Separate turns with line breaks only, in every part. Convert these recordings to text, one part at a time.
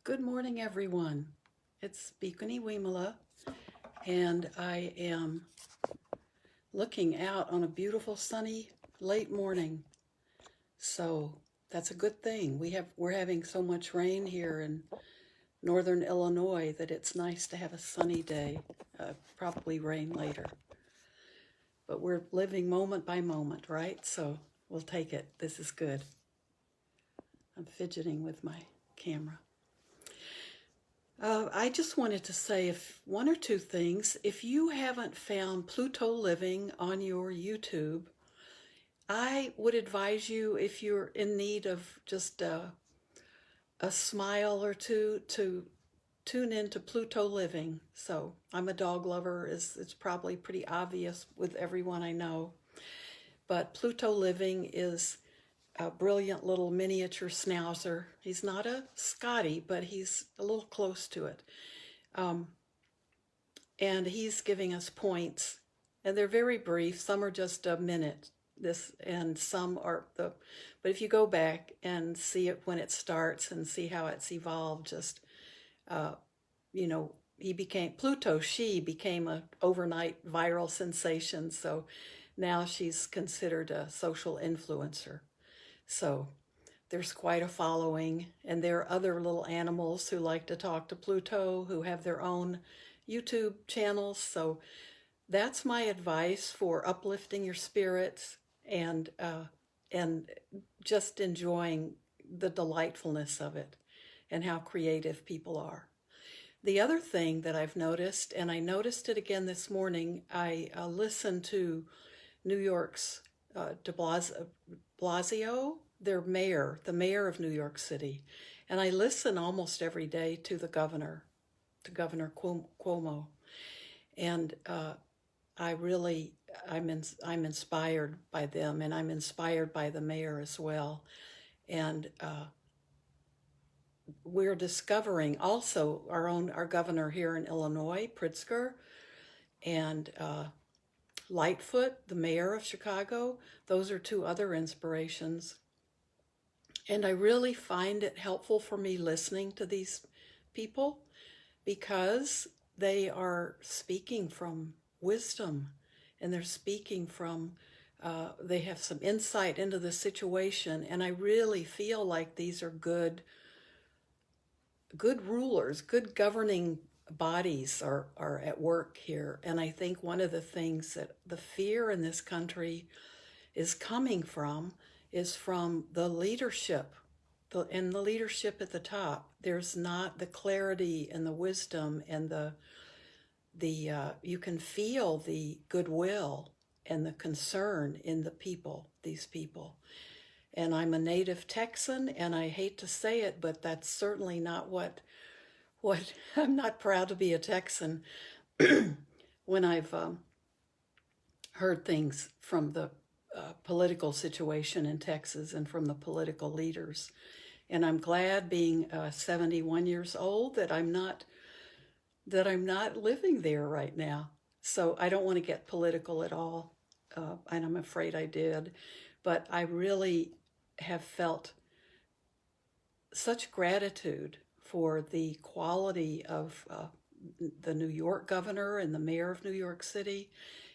Good morning, everyone. It's Bhikkhuni Vimala, and I am looking out on a beautiful sunny late morning. So that's a good thing. We're having so much rain here in northern Illinois that it's nice to have a sunny day. Probably rain later, but we're living moment by moment, right? So we'll take it. This is good. I'm fidgeting with my camera. I just wanted to say one or two things. If you haven't found Pluto Living on your YouTube, I would advise you, if you're in need of just a smile or two, to tune into Pluto Living. So I'm a dog lover. It's probably pretty obvious with everyone I know. But Pluto Living is a brilliant little miniature schnauzer. He's not a Scottie, but he's a little close to it. And he's giving us points, and they're very brief. Some are just a minute, and some are but if you go back and see it when it starts and see how it's evolved, just, she became an overnight viral sensation. So now she's considered a social influencer. So there's quite a following, and there are other little animals who like to talk to Pluto who have their own YouTube channels. So that's my advice for uplifting your spirits and just enjoying the delightfulness of it and how creative people are. The other thing that I've noticed, and I noticed it again this morning, I listened to New York's de Blasio, the mayor of New York City. And I listen almost every day to Governor Cuomo. And I'm inspired by them, and I'm inspired by the mayor as well. And we're discovering also our governor here in Illinois, Pritzker, and Lightfoot, the mayor of Chicago. Those are two other inspirations. And I really find it helpful for me listening to these people because they are speaking from wisdom, and they're speaking from, they have some insight into the situation. And I really feel like these are good rulers, good governing bodies are at work here. And I think one of the things that the fear in this country is coming from is from the leadership, and the leadership at the top. There's not the clarity and the wisdom and the you can feel the goodwill and the concern in these people. And I'm a native Texan, and I hate to say it, but that's certainly not what I'm not proud to be a Texan. When I've heard things from the political situation in Texas and from the political leaders. And I'm glad, being 71 years old, that I'm not living there right now. So I don't want to get political at all, and I'm afraid I did. But I really have felt such gratitude for the quality of the New York governor and the mayor of New York City,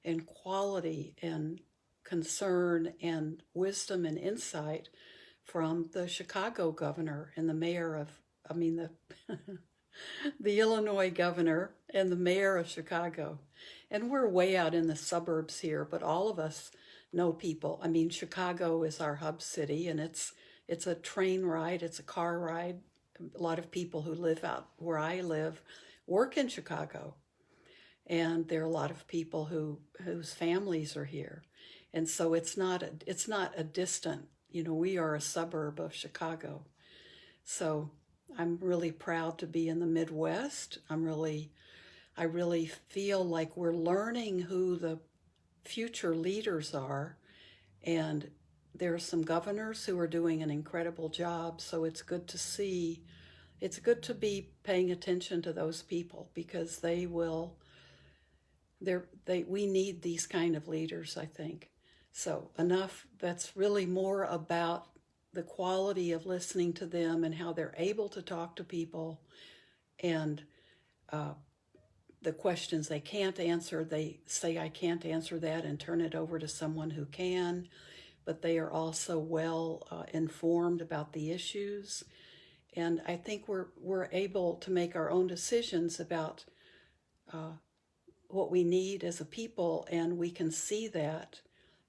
and quality and concern and wisdom and insight from the Chicago governor and the mayor the Illinois governor and the mayor of Chicago. And we're way out in the suburbs here, but all of us know people. I mean, Chicago is our hub city, and it's a train ride, it's a car ride. A lot of people who live out where I live work in Chicago. And there are a lot of people whose families are here. And so it's not a distant, we are a suburb of Chicago. So I'm really proud to be in the Midwest. I really feel like we're learning who the future leaders are. And there are some governors who are doing an incredible job. So it's good to be paying attention to those people, because we need these kind of leaders, I think. So enough. That's really more about the quality of listening to them and how they're able to talk to people, and the questions they can't answer, they say, I can't answer that, and turn it over to someone who can, but they are also well informed about the issues. And I think we're able to make our own decisions about what we need as a people, and we can see that.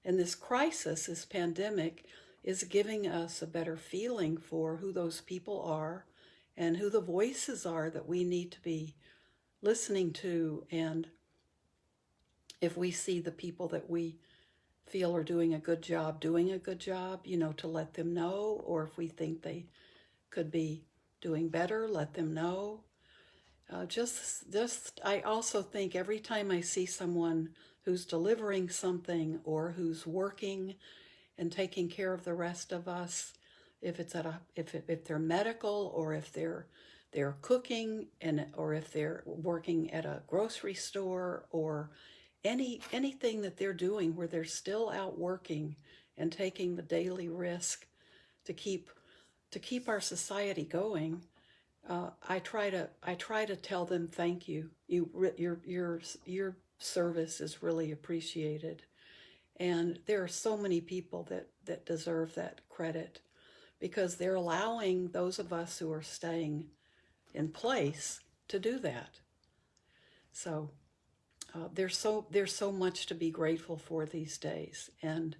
And this crisis, this pandemic, is giving us a better feeling for who those people are and who the voices are that we need to be listening to. And if we see the people that we feel are doing a good job, to let them know, or if we think they could be doing better, let them know. I also think every time I see someone who's delivering something or who's working and taking care of the rest of us, if they're medical, or if they're cooking, or if they're working at a grocery store, or anything that they're doing where they're still out working and taking the daily risk to keep our society going, I try to tell them thank you. Your service is really appreciated, and there are so many people that deserve that credit, because they're allowing those of us who are staying in place to do that. So there's so much to be grateful for these days, and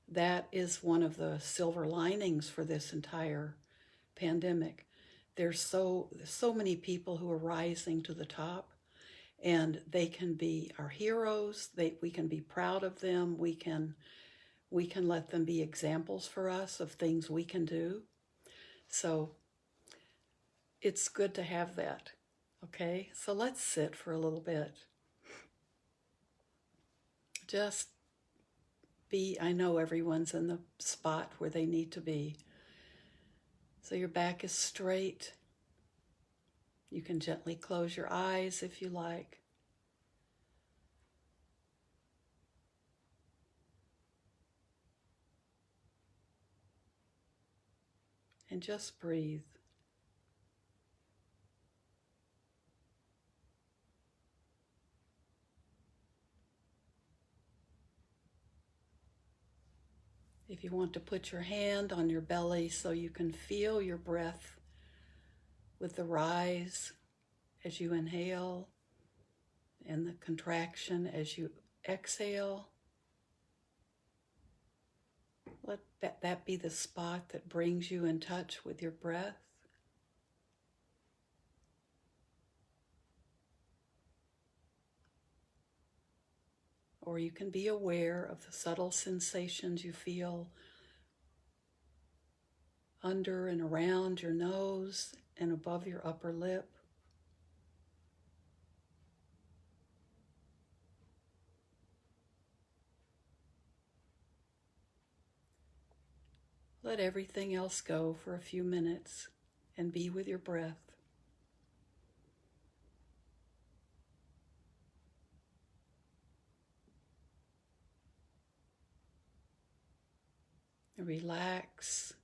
that is one of the silver linings for this entire pandemic. There's so many people who are rising to the top, and they can be our heroes. We can be proud of them. We can let them be examples for us of things we can do. So it's good to have that. Okay, so let's sit for a little bit. Just I know everyone's in the spot where they need to be. So your back is straight. You can gently close your eyes if you like. And just breathe. If you want to put your hand on your belly so you can feel your breath with the rise as you inhale and the contraction as you exhale. Let that be the spot that brings you in touch with your breath. Or you can be aware of the subtle sensations you feel under and around your nose and above your upper lip. Let everything else go for a few minutes and be with your breath. Relax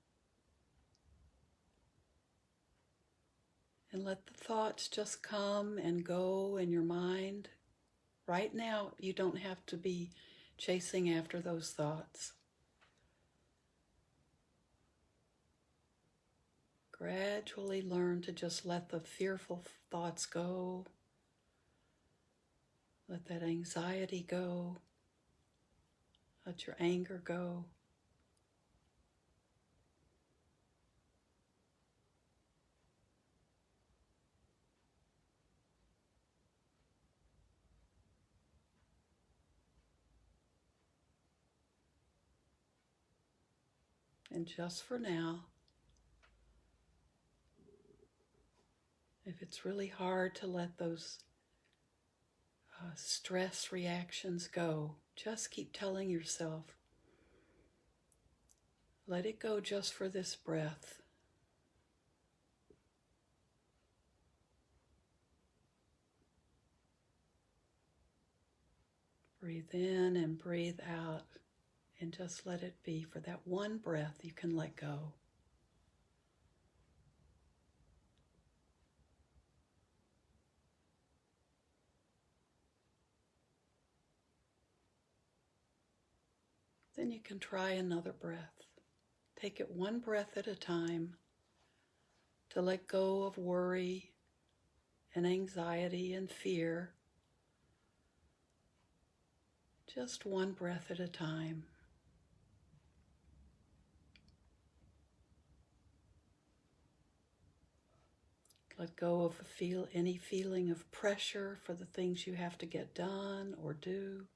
and let the thoughts just come and go in your mind. Right now, you don't have to be chasing after those thoughts. Gradually learn to just let the fearful thoughts go. Let that anxiety go. Let your anger go. And just for now, if it's really hard to let those stress reactions go, just keep telling yourself, let it go just for this breath. Breathe in and breathe out and just let it be. For that one breath, you can let go. Then you can try another breath. Take it one breath at a time to let go of worry and anxiety and fear. Just one breath at a time. Let go of any feeling of pressure for the things you have to get done or do.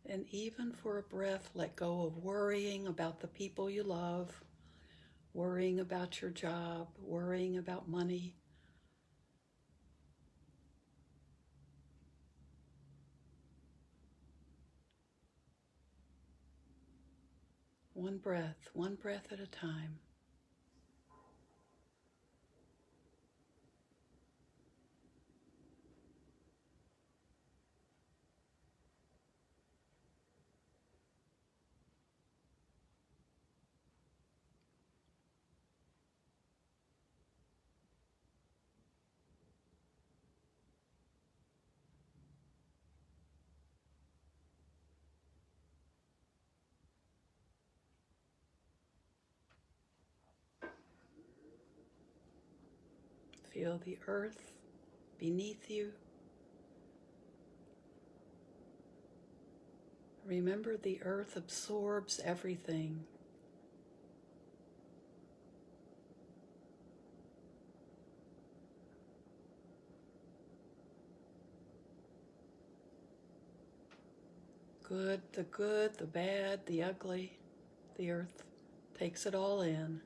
And even for a breath, let go of worrying about the people you love, worrying about your job, worrying about money. One breath at a time. Feel the earth beneath you. Remember, the earth absorbs everything. Good, the bad, the ugly. The earth takes it all in.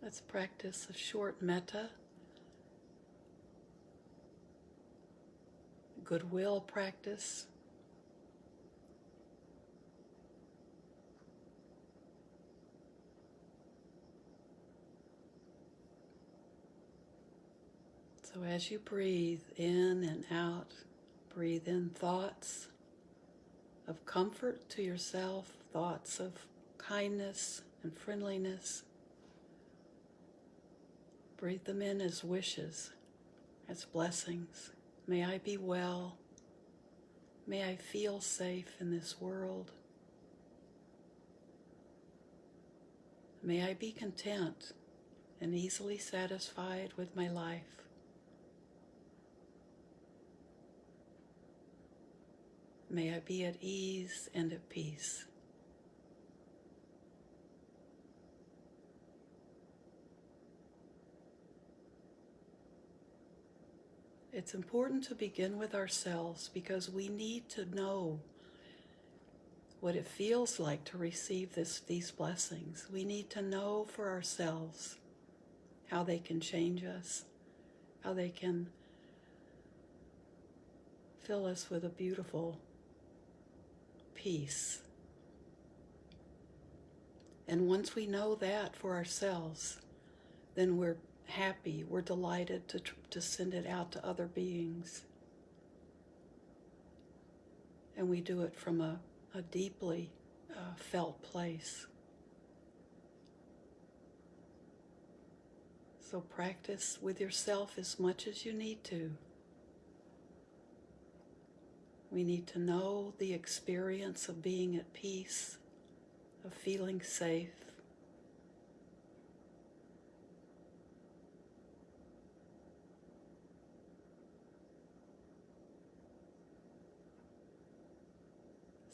Let's practice a short metta, goodwill practice. So as you breathe in and out, breathe in thoughts of comfort to yourself, thoughts of kindness and friendliness. Breathe them in as wishes, as blessings. May I be well. May I feel safe in this world. May I be content and easily satisfied with my life. May I be at ease and at peace. It's important to begin with ourselves because we need to know what it feels like to receive these blessings. We need to know for ourselves how they can change us, how they can fill us with a beautiful peace. And once we know that for ourselves, then we're happy, we're delighted to send it out to other beings. And we do it from a deeply felt place. So practice with yourself as much as you need to. We need to know the experience of being at peace, of feeling safe.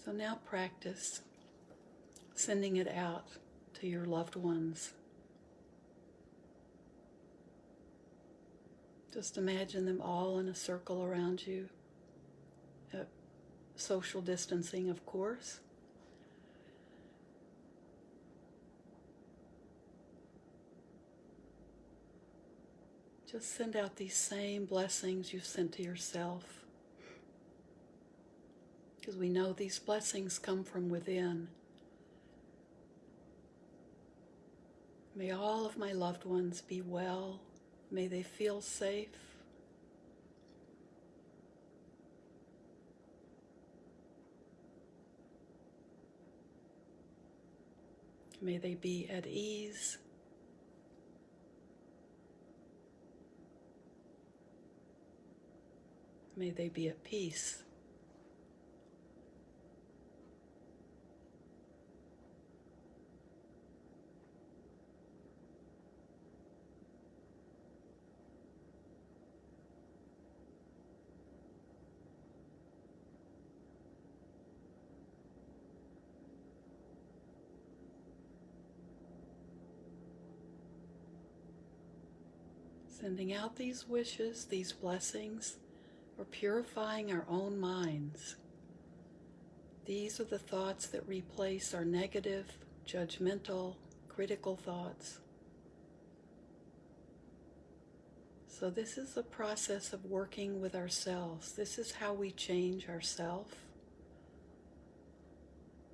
So now practice sending it out to your loved ones. Just imagine them all in a circle around you. Social distancing, of course. Just send out these same blessings you've sent to yourself. Because we know these blessings come from within. May all of my loved ones be well. May they feel safe. May they be at ease. May they be at peace. Sending out these wishes, these blessings, or purifying our own minds. These are the thoughts that replace our negative, judgmental, critical thoughts. So this is a process of working with ourselves. This is how we change ourselves.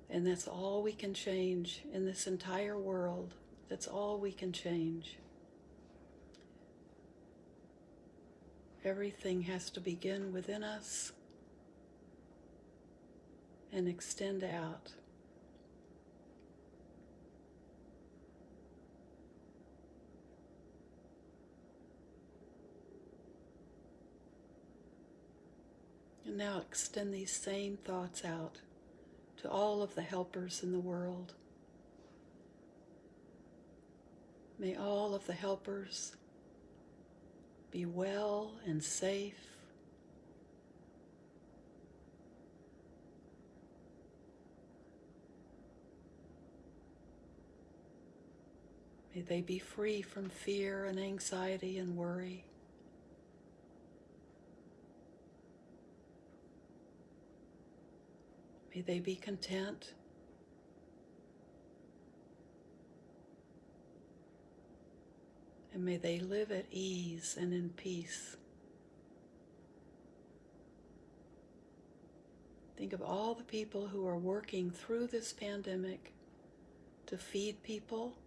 And that's all we can change in this entire world. That's all we can change. Everything has to begin within us and extend out. And now extend these same thoughts out to all of the helpers in the world. May all of the helpers be well and safe. May they be free from fear and anxiety and worry. May they be content. And may they live at ease and in peace. Think of all the people who are working through this pandemic to feed people,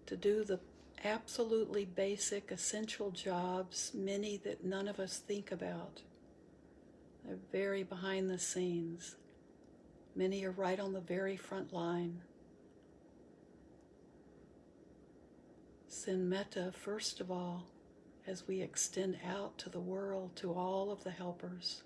to do the absolutely basic, essential jobs, many that none of us think about. They're very behind the scenes. Many are right on the very front line. Send metta, first of all, as we extend out to the world, to all of the helpers.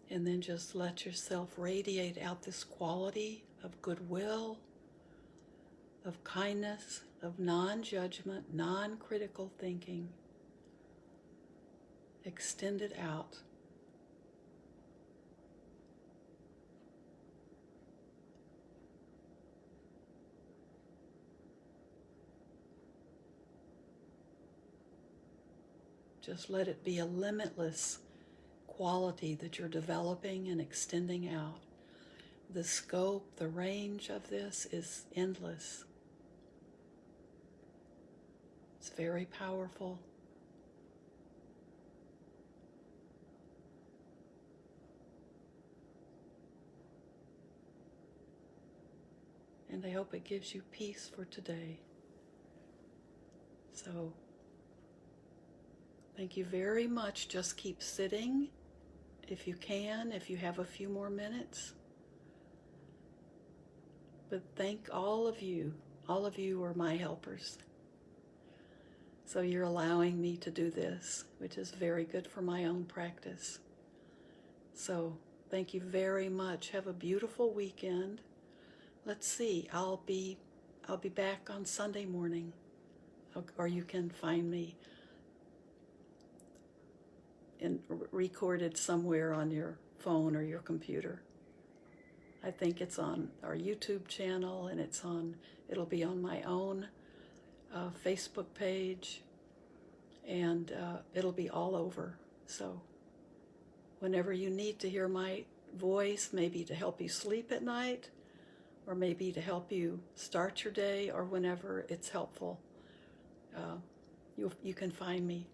And then just let yourself radiate out this quality of goodwill, of kindness, of non-judgment, non-critical thinking. Extend it out. Just let it be a limitless quality that you're developing and extending out. The scope, the range of this is endless. It's very powerful. And I hope it gives you peace for today. So, thank you very much. Just keep sitting if you can, if you have a few more minutes. But thank all of you. All of you are my helpers. So you're allowing me to do this, which is very good for my own practice. So thank you very much. Have a beautiful weekend. Let's see, I'll be back on Sunday morning, or you can find me recorded somewhere on your phone or your computer. I think it's on our YouTube channel, and it'll be on my own Facebook page, and it'll be all over. So whenever you need to hear my voice, maybe to help you sleep at night, or maybe to help you start your day, or whenever it's helpful, you can find me.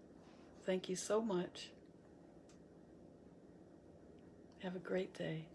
Thank you so much. Have a great day.